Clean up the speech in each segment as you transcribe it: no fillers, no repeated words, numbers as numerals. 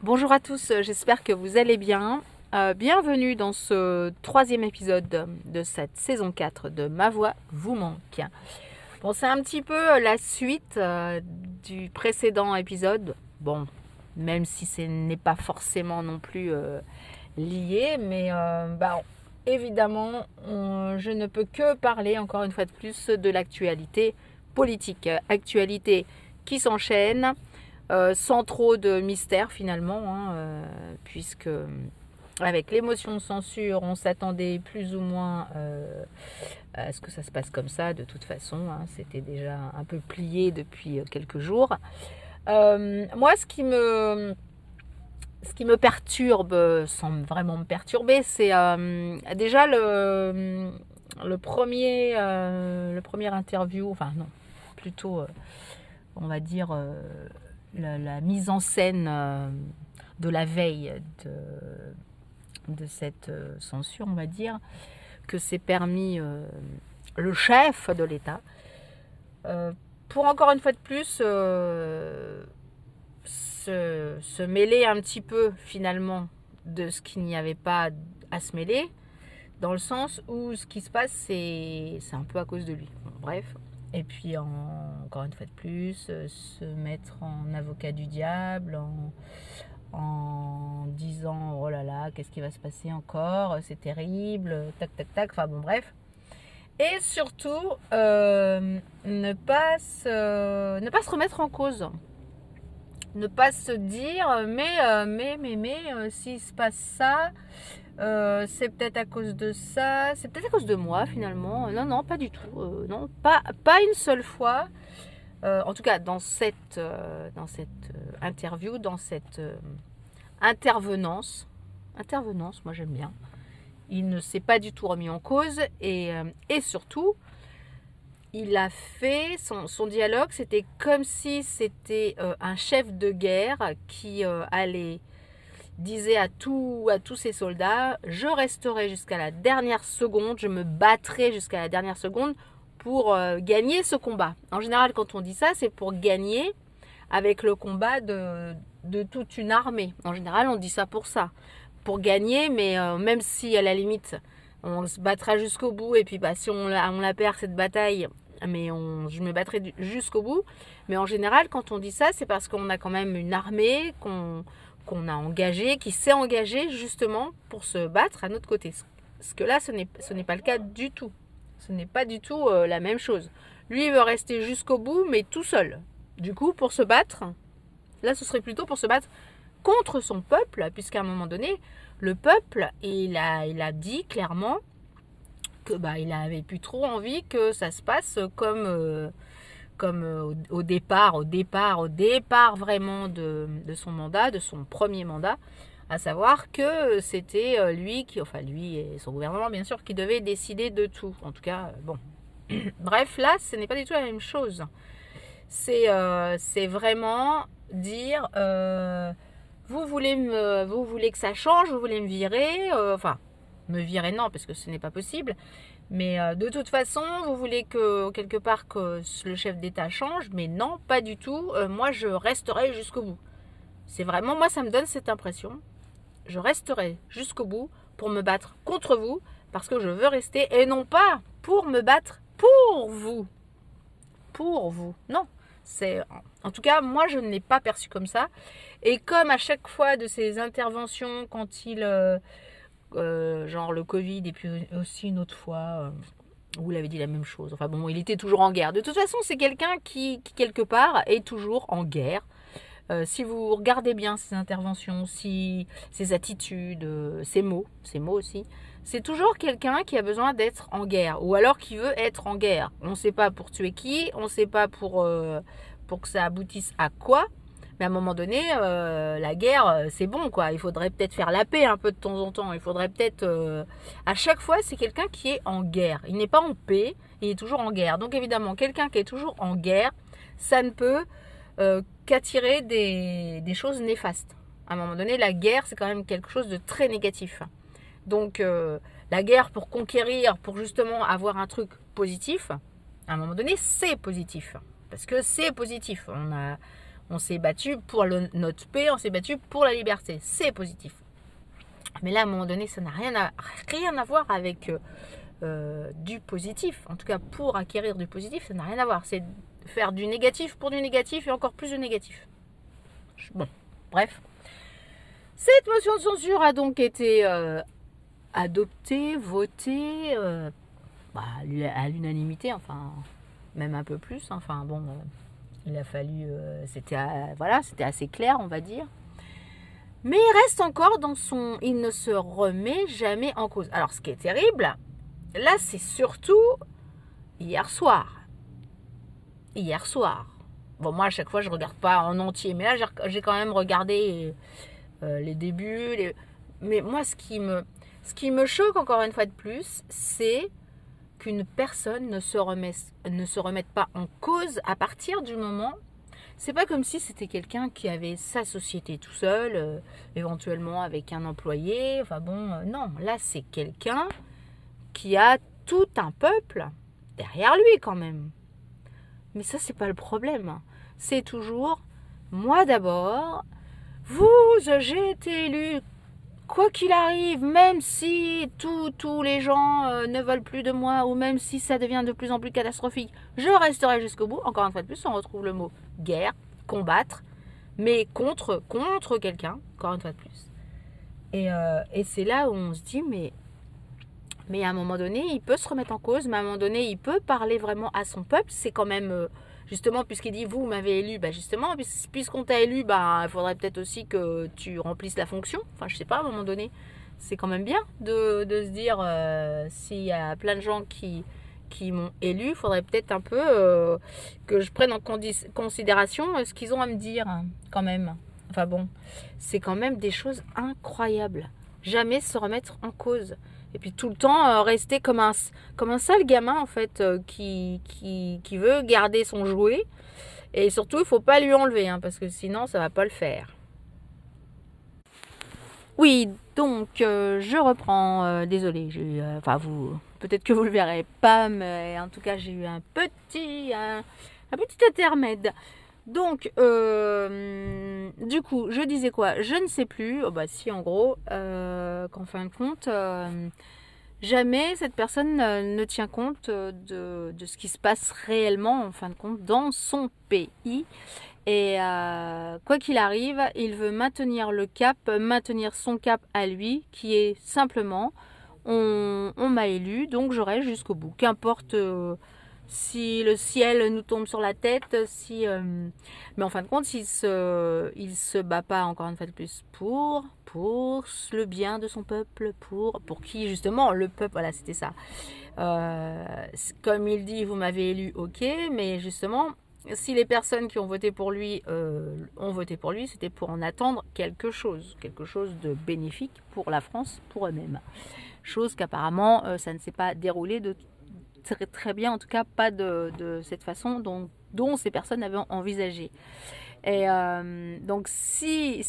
Bonjour à tous, j'espère que vous allez bien. Bienvenue dans ce troisième épisode de cette saison 4 de Ma Voix vous manque. Bon, c'est un petit peu la suite du précédent épisode. Bon, même si ce n'est pas forcément non plus lié, mais évidemment, je ne peux que parler encore une fois de plus de l'actualité politique. Actualité qui s'enchaîne. Sans trop de mystère finalement, puisque avec l'émotion de censure, on s'attendait plus ou moins à ce que ça se passe comme ça. De toute façon, c'était déjà un peu plié depuis quelques jours. Moi, ce qui me perturbe, sans vraiment me perturber, c'est déjà le premier interview, enfin non, plutôt on va dire la mise en scène de la veille de cette censure, on va dire, que s'est permis le chef de l'État, pour encore une fois de plus se mêler un petit peu finalement de ce qu'il n'y avait pas à se mêler, dans le sens où ce qui se passe, c'est un peu à cause de lui. Bon, bref. Et puis, encore une fois de plus, se mettre en avocat du diable, en disant « Oh là là, qu'est-ce qui va se passer encore? C'est terrible, tac, tac, tac. » Enfin bon, bref. Et surtout, ne pas se remettre en cause. Ne pas se dire « Mais, s'il se passe ça... » c'est peut-être à cause de ça, c'est peut-être à cause de moi finalement. Non, pas du tout. Non, pas une seule fois. En tout cas, dans cette interview, dans cette intervenance, moi j'aime bien. Il ne s'est pas du tout remis en cause et surtout, il a fait son dialogue, c'était comme si c'était un chef de guerre qui disait à tous ses soldats, je resterai jusqu'à la dernière seconde, je me battrai jusqu'à la dernière seconde pour gagner ce combat. En général, quand on dit ça, c'est pour gagner avec le combat de toute une armée. En général, on dit ça pour gagner, mais même si à la limite, on se battra jusqu'au bout, et puis si on la perd cette bataille, mais je me battrai jusqu'au bout. Mais en général, quand on dit ça, c'est parce qu'on a quand même une armée qu'on a engagé, qui s'est engagé justement pour se battre à notre côté. Parce que là, ce n'est pas le cas du tout. Ce n'est pas du tout la même chose. Lui, il veut rester jusqu'au bout, mais tout seul. Du coup, pour se battre, là, ce serait plutôt pour se battre contre son peuple, puisqu'à un moment donné, le peuple, il a dit clairement que il avait plus trop envie que ça se passe comme au départ vraiment de son mandat, de son premier mandat, à savoir que c'était lui et son gouvernement bien sûr qui devait décider de tout. En tout cas, bon. Bref, là, ce n'est pas du tout la même chose. C'est vraiment dire vous voulez que ça change, vous voulez me virer, me virer non, parce que ce n'est pas possible. Mais de toute façon, vous voulez que quelque part que le chef d'État change, mais non, pas du tout. Moi, je resterai jusqu'au bout. C'est vraiment, moi, ça me donne cette impression. Je resterai jusqu'au bout pour me battre contre vous, parce que je veux rester, et non pas pour me battre pour vous. Pour vous. Non. En tout cas, moi, je ne l'ai pas perçu comme ça. Et comme à chaque fois de ces interventions, quand il... genre le Covid, et puis aussi une autre fois où il avait dit la même chose. Enfin bon, il était toujours en guerre. De toute façon, c'est quelqu'un qui quelque part, est toujours en guerre. Si vous regardez bien ses interventions, ses attitudes, ses mots aussi, c'est toujours quelqu'un qui a besoin d'être en guerre, ou alors qui veut être en guerre. On ne sait pas pour tuer qui, on ne sait pas pour que ça aboutisse à quoi. Mais à un moment donné, la guerre, c'est bon, quoi. Il faudrait peut-être faire la paix un peu de temps en temps. Il faudrait peut-être... à chaque fois, c'est quelqu'un qui est en guerre. Il n'est pas en paix, il est toujours en guerre. Donc évidemment, quelqu'un qui est toujours en guerre, ça ne peut qu'attirer des choses néfastes. À un moment donné, la guerre, c'est quand même quelque chose de très négatif. Donc la guerre pour conquérir, pour justement avoir un truc positif, à un moment donné, c'est positif. Parce que c'est positif. On s'est battu pour notre paix, on s'est battu pour la liberté. C'est positif. Mais là, à un moment donné, ça n'a rien à voir avec du positif. En tout cas, pour acquérir du positif, ça n'a rien à voir. C'est faire du négatif pour du négatif et encore plus de négatif. Bon, bref. Cette motion de censure a donc été adoptée, votée à l'unanimité, enfin, même un peu plus. Enfin, bon, il a fallu... c'était assez clair, on va dire. Mais il reste encore dans son... Il ne se remet jamais en cause. Alors, ce qui est terrible, là, c'est surtout hier soir. Hier soir. Bon, moi, à chaque fois, je ne regarde pas en entier. Mais là, j'ai quand même regardé les débuts. Mais moi, ce qui me choque, encore une fois de plus, c'est qu'une personne ne se remette pas en cause à partir du moment... C'est pas comme si c'était quelqu'un qui avait sa société tout seul, éventuellement avec un employé. Enfin bon, non, là c'est quelqu'un qui a tout un peuple derrière lui quand même. Mais ça, c'est pas le problème. C'est toujours moi d'abord. J'ai été élu. Quoi qu'il arrive, même si tous les gens ne veulent plus de moi, ou même si ça devient de plus en plus catastrophique, je resterai jusqu'au bout. Encore une fois de plus, on retrouve le mot guerre, combattre, mais contre quelqu'un, encore une fois de plus. Et c'est là où on se dit, mais à un moment donné, il peut se remettre en cause, mais à un moment donné, il peut parler vraiment à son peuple. C'est quand même... justement, puisqu'il dit, vous m'avez élu, justement, puisqu'on t'a élu, il faudrait peut-être aussi que tu remplisses la fonction. Enfin, je sais pas, à un moment donné, c'est quand même bien de se dire, s'il y a plein de gens qui m'ont élu, il faudrait peut-être un peu que je prenne en considération ce qu'ils ont à me dire, quand même. Enfin bon, c'est quand même des choses incroyables. Jamais se remettre en cause. Et puis tout le temps rester comme un sale gamin en fait qui veut garder son jouet. Et surtout, il ne faut pas lui enlever parce que sinon ça ne va pas le faire. Oui, donc je reprends. Désolée, j'ai peut-être que vous le verrez pas, mais en tout cas j'ai eu un petit intermède. Donc, du coup, je disais quoi? Je ne sais plus. Si, en gros, qu'en fin de compte, jamais cette personne ne tient compte de ce qui se passe réellement, en fin de compte, dans son pays. Et quoi qu'il arrive, il veut maintenir son cap à lui, qui est simplement, on m'a élu, donc j'aurai jusqu'au bout. Qu'importe... si le ciel nous tombe sur la tête, mais en fin de compte, il se bat pas encore une fois de plus pour le bien de son peuple, pour qui justement le peuple, voilà, c'était ça. Comme il dit, vous m'avez élu, ok, mais justement, si les personnes qui ont voté pour lui c'était pour en attendre quelque chose de bénéfique pour la France, pour eux-mêmes. Chose qu'apparemment, ça ne s'est pas déroulé très bien, en tout cas pas de cette façon dont ces personnes avaient envisagé. Et donc s'il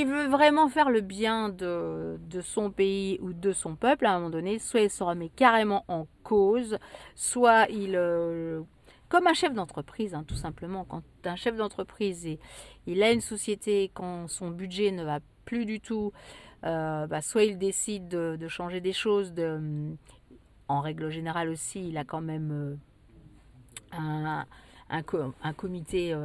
veut vraiment faire le bien de son pays ou de son peuple, à un moment donné, soit il se remet carrément en cause, soit comme un chef d'entreprise, tout simplement. Quand un chef d'entreprise il a une société, quand son budget ne va plus du tout, soit il décide de changer des choses. En règle générale aussi, il a quand même un comité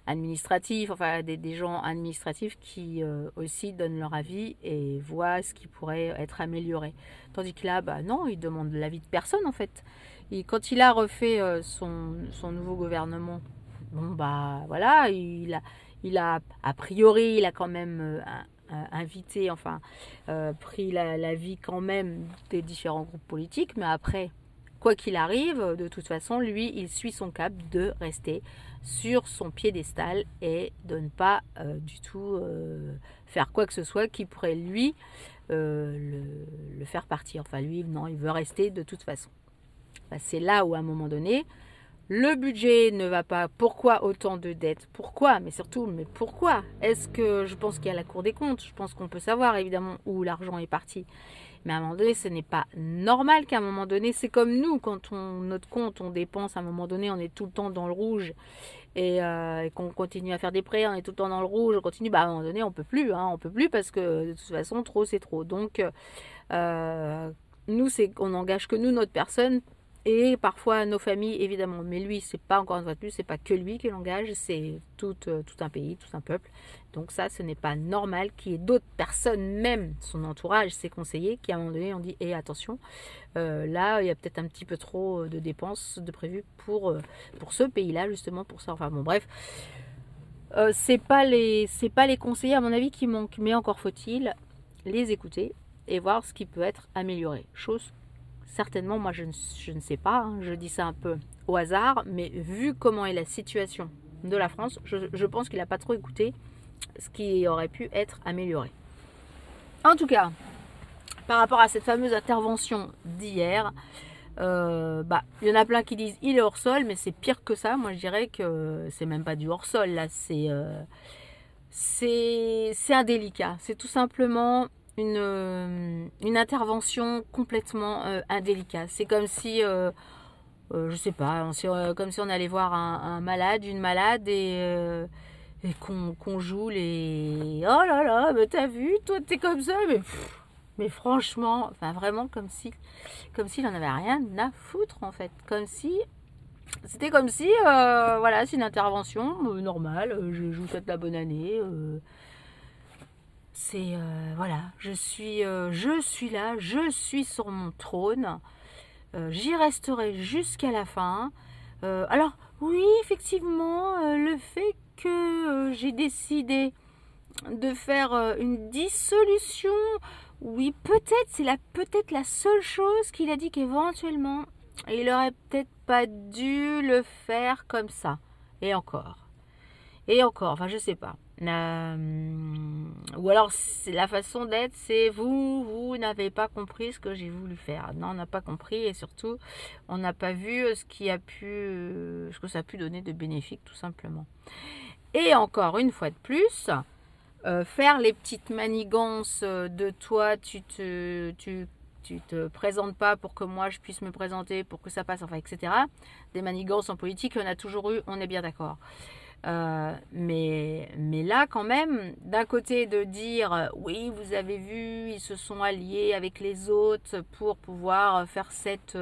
administratif, enfin des gens administratifs qui aussi donnent leur avis et voient ce qui pourrait être amélioré. Tandis que là, non, il demande l'avis de personne en fait. Et quand il a refait son nouveau gouvernement, voilà, il a a priori, il a quand même invité, pris l'avis quand même des différents groupes politiques, mais après, quoi qu'il arrive, de toute façon, lui, il suit son cap de rester sur son piédestal et de ne pas du tout faire quoi que ce soit qui pourrait lui le faire partir. Enfin, lui, non, il veut rester de toute façon. C'est là où, à un moment donné, le budget ne va pas. Pourquoi autant de dettes? Pourquoi? Mais surtout, pourquoi? Est-ce que je pense qu'il y a la Cour des comptes? Je pense qu'on peut savoir évidemment où l'argent est parti. Mais à un moment donné, ce n'est pas normal qu'à un moment donné, c'est comme nous, quand notre compte, on dépense, à un moment donné, on est tout le temps dans le rouge et qu'on continue à faire des prêts, on est tout le temps dans le rouge, on continue, bah à un moment donné, on peut plus, hein, on peut plus parce que de toute façon, trop, c'est trop. Donc, nous, c'est qu'on n'engage que nous, notre personne, et parfois nos familles, évidemment. Mais lui, c'est pas, encore une fois de plus, c'est pas que lui qui l'engage, c'est tout un pays, tout un peuple. Donc ça, ce n'est pas normal qu'il y ait d'autres personnes, même son entourage, ses conseillers, qui à un moment donné ont dit, hé, attention, là, il y a peut-être un petit peu trop de dépenses de prévues pour ce pays-là, justement, pour ça. Enfin bon, bref. C'est pas les conseillers, à mon avis, qui manquent. Mais encore faut-il les écouter et voir ce qui peut être amélioré. Chose certainement, moi je ne sais pas, hein, je dis ça un peu au hasard, mais vu comment est la situation de la France, je pense qu'il n'a pas trop écouté ce qui aurait pu être amélioré. En tout cas, par rapport à cette fameuse intervention d'hier, il y en a plein qui disent il est hors sol, mais c'est pire que ça. Moi je dirais que c'est même pas du hors sol, là c'est indélicat. C'est tout simplement une intervention complètement indélicate. C'est comme si, je sais pas, comme si on allait voir un malade, une malade et qu'on joue les... Oh là là, mais t'as vu, toi t'es comme ça, mais franchement, enfin vraiment comme s'il n'en avait rien à foutre en fait. C'était comme si, voilà, c'est une intervention normale, je vous souhaite la bonne année... C'est voilà, je suis là, je suis sur mon trône, j'y resterai jusqu'à la fin. Alors oui, effectivement, le fait que j'ai décidé de faire une dissolution, oui, peut-être la seule chose qu'il a dit qu'éventuellement il aurait peut-être pas dû le faire comme ça. Et encore, enfin je sais pas. Ou alors la façon d'être, c'est vous n'avez pas compris ce que j'ai voulu faire. Non, on n'a pas compris et surtout on n'a pas vu ce que ça a pu donner de bénéfique tout simplement. Et encore une fois de plus, faire les petites manigances de toi, tu te présentes pas pour que moi je puisse me présenter, pour que ça passe, enfin etc. Des manigances en politique, il y en a toujours eu, on est bien d'accord. Mais là quand même, d'un côté de dire oui, vous avez vu, ils se sont alliés avec les autres pour pouvoir faire cette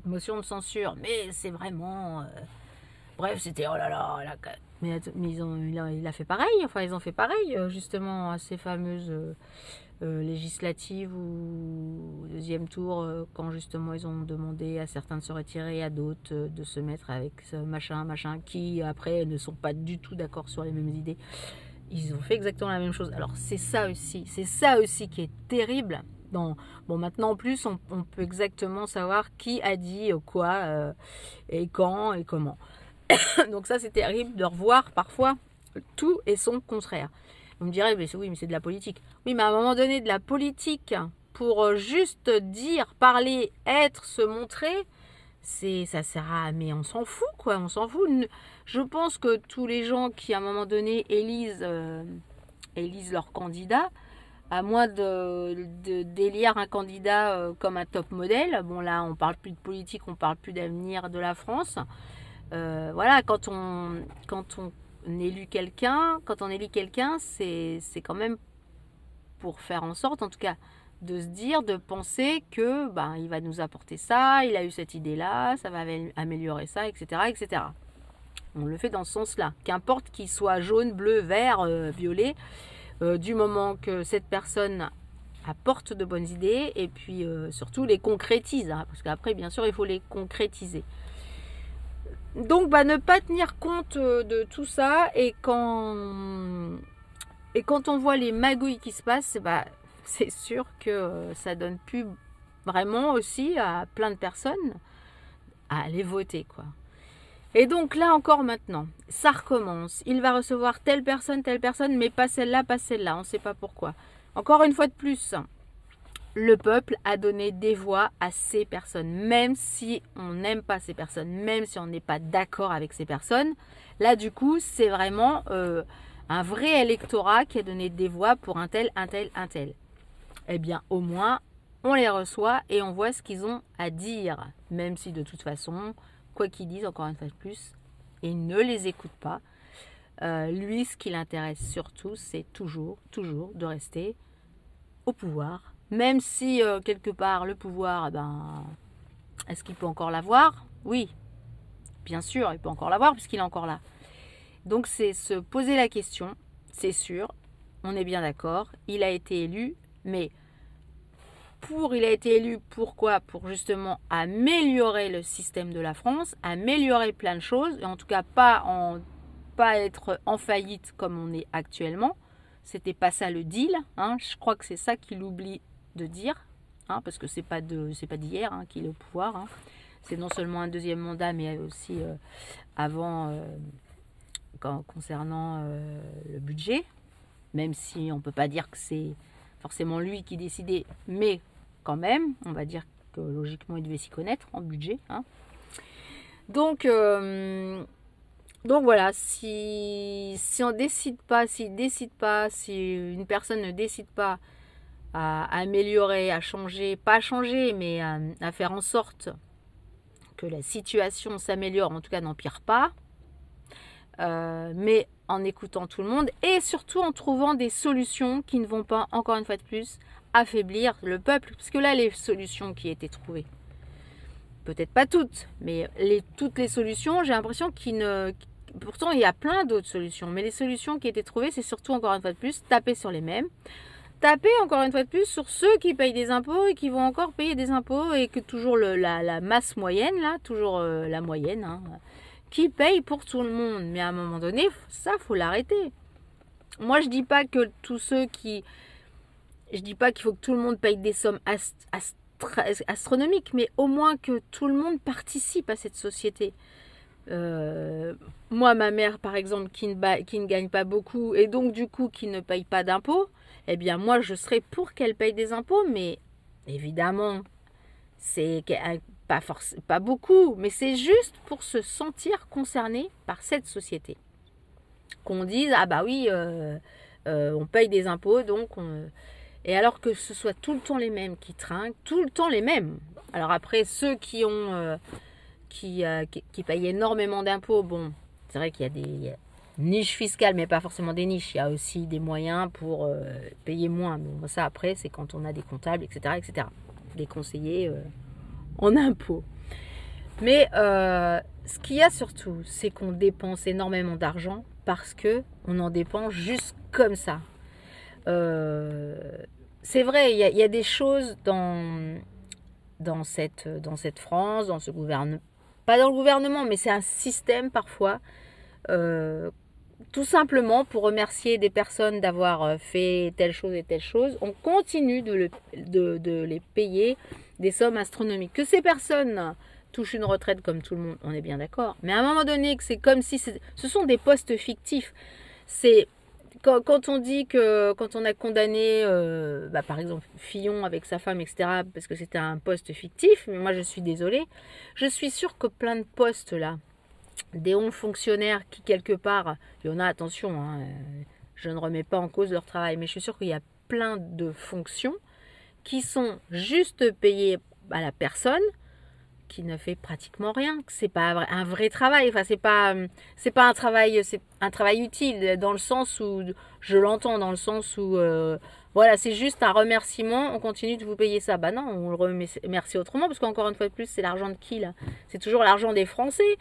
motion de censure, mais c'est vraiment bref, c'était oh là là, mais il a fait pareil, enfin ils ont fait pareil justement à ces fameuses législatives ou deuxième tour, quand justement ils ont demandé à certains de se retirer, à d'autres de se mettre avec ce machin, qui après ne sont pas du tout d'accord sur les mêmes idées. Ils ont fait exactement la même chose. Alors c'est ça aussi qui est terrible. Bon, maintenant en plus on peut exactement savoir qui a dit quoi et quand et comment. Donc ça c'est terrible de revoir parfois tout et son contraire. Vous me direz, mais oui, mais c'est de la politique. Oui, mais à un moment donné, de la politique, pour juste dire, parler, être, se montrer, ça sert à... Mais on s'en fout, quoi, on s'en fout. Je pense que tous les gens qui, à un moment donné, élisent leur candidat, à moins d'élire un candidat comme un top modèle, bon là, on parle plus de politique, on parle plus d'avenir de la France. Voilà, quand on élit quelqu'un, c'est quand même pour faire en sorte, en tout cas, de se dire, de penser que il va nous apporter ça, il a eu cette idée-là, ça va améliorer ça, etc., etc. On le fait dans ce sens-là. Qu'importe qu'il soit jaune, bleu, vert, violet, du moment que cette personne apporte de bonnes idées et puis surtout les concrétise, hein, parce qu'après, bien sûr, il faut les concrétiser. Donc, ne pas tenir compte de tout ça et quand on voit les magouilles qui se passent, c'est sûr que ça donne plus vraiment aussi à plein de personnes à aller voter, quoi. Et donc là encore maintenant, ça recommence. Il va recevoir telle personne, mais pas celle-là, on ne sait pas pourquoi. Encore une fois de plus, le peuple a donné des voix à ces personnes, même si on n'aime pas ces personnes, même si on n'est pas d'accord avec ces personnes. Là, du coup, c'est vraiment un vrai électorat qui a donné des voix pour un tel. eh bien au moins on les reçoit et on voit ce qu'ils ont à dire. Même si de toute façon, quoi qu'ils disent, encore une fois de plus, il ne les écoute pas. Lui, ce qui l'intéresse surtout, c'est toujours de rester au pouvoir. Même si, quelque part, le pouvoir, est-ce qu'il peut encore l'avoir? Oui, bien sûr, il peut encore l'avoir puisqu'il est encore là. Donc, c'est se poser la question, c'est sûr, on est bien d'accord, il a été élu, mais il a été élu, pourquoi? Pour justement améliorer le système de la France, améliorer plein de choses, et en tout cas pas être en faillite comme on est actuellement. C'était pas ça le deal, hein. Je crois que c'est ça qu'il oublie de dire, hein, parce que c'est pas d'hier, hein, qu'il est au pouvoir, hein. C'est non seulement un deuxième mandat, mais aussi avant, concernant le budget, même si on peut pas dire que c'est forcément lui qui décidait, mais quand même, on va dire que logiquement il devait s'y connaître en budget, hein. Donc voilà, si on décide pas, si une personne ne décide pas à améliorer, à changer, pas à changer, mais à faire en sorte que la situation s'améliore, en tout cas n'empire pas, mais en écoutant tout le monde et surtout en trouvant des solutions qui ne vont pas, encore une fois de plus, affaiblir le peuple. Parce que là, les solutions qui étaient trouvées, peut-être pas toutes, mais toutes les solutions, j'ai l'impression pourtant, il y a plein d'autres solutions, mais les solutions qui étaient trouvées, c'est surtout, encore une fois de plus, taper sur les mêmes. Taper, encore une fois de plus, sur ceux qui payent des impôts et qui vont encore payer des impôts et que toujours la masse moyenne, là, toujours la moyenne, hein, qui paye pour tout le monde. Mais à un moment donné, ça, faut l'arrêter. Moi, je dis pas que je dis pas qu'il faut que tout le monde paye des sommes astronomiques, mais au moins que tout le monde participe à cette société. Moi, ma mère, par exemple, qui ne gagne pas beaucoup et donc du coup qui ne paye pas d'impôts, eh bien moi, je serais pour qu'elle paye des impôts, mais évidemment, c'est pas beaucoup, mais c'est juste pour se sentir concerné par cette société. Qu'on dise, ah bah oui, on paye des impôts, donc et alors que ce soit tout le temps les mêmes qui trinquent, tout le temps les mêmes. Alors après, ceux qui ont... qui payent énormément d'impôts, bon, c'est vrai qu'il y a des niches fiscales, mais pas forcément des niches. Il y a aussi des moyens pour payer moins. Bon, ça, après, c'est quand on a des comptables, etc. Des conseillers en impôts. Mais ce qu'il y a surtout, c'est qu'on dépense énormément d'argent parce qu'on en dépense juste comme ça. C'est vrai, il y a des choses dans cette France, dans ce gouvernement, pas dans le gouvernement, mais c'est un système parfois, tout simplement pour remercier des personnes d'avoir fait telle chose et telle chose, on continue de les payer des sommes astronomiques. Que ces personnes touchent une retraite comme tout le monde, on est bien d'accord, mais à un moment donné, que c'est comme si ce sont des postes fictifs. C'est quand on dit que quand on a condamné, par exemple, Fillon avec sa femme, etc., parce que c'était un poste fictif, mais moi je suis désolée, je suis sûre que plein de postes là, des hauts fonctionnaires qui quelque part, il y en a, attention, hein, je ne remets pas en cause leur travail, mais je suis sûre qu'il y a plein de fonctions qui sont juste payées à la personne, qui ne fait pratiquement rien, que c'est pas un vrai travail, enfin c'est pas un travail, c'est un travail utile dans le sens où je l'entends, dans le sens où voilà, c'est juste un remerciement, on continue de vous payer ça. Bah non, on le remercie autrement parce qu'encore une fois de plus, c'est l'argent de qui là? C'est toujours l'argent des Français.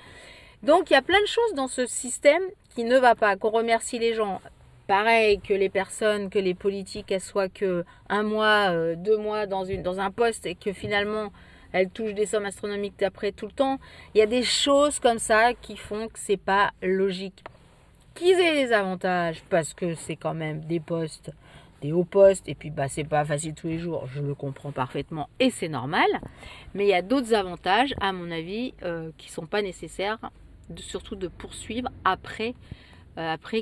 Donc il y a plein de choses dans ce système qui ne va pas, qu'on remercie les gens. Pareil que les personnes, que les politiques, elles soient que 1 mois, 2 mois dans un poste et que finalement elle touche des sommes astronomiques d'après tout le temps. Il y a des choses comme ça qui font que c'est pas logique. Qu'ils aient des avantages, parce que c'est quand même des postes, des hauts postes, et puis c'est pas facile tous les jours, je le comprends parfaitement, et c'est normal. Mais il y a d'autres avantages, à mon avis, qui sont pas nécessaires, surtout de poursuivre après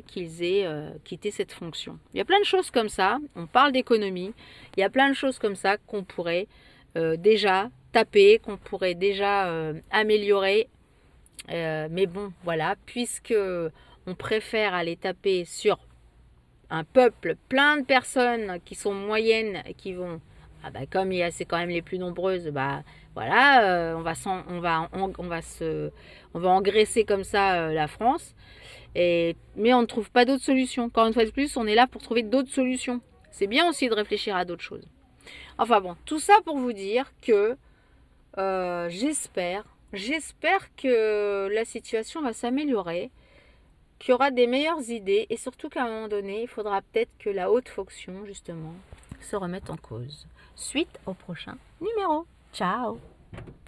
qu'ils aient quitté cette fonction. Il y a plein de choses comme ça, on parle d'économie, il y a plein de choses comme ça qu'on pourrait déjà taper, qu'on pourrait déjà améliorer, mais bon, voilà, puisque on préfère aller taper sur un peuple, plein de personnes qui sont moyennes et qui vont, comme c'est quand même les plus nombreuses, voilà, on va engraisser comme ça la France. Mais on ne trouve pas d'autres solutions. Encore une fois de plus, on est là pour trouver d'autres solutions. C'est bien aussi de réfléchir à d'autres choses. Enfin bon, tout ça pour vous dire que j'espère que la situation va s'améliorer, qu'il y aura des meilleures idées et surtout qu'à un moment donné, il faudra peut-être que la haute fonction, justement, se remette en cause. Suite au prochain numéro. Ciao!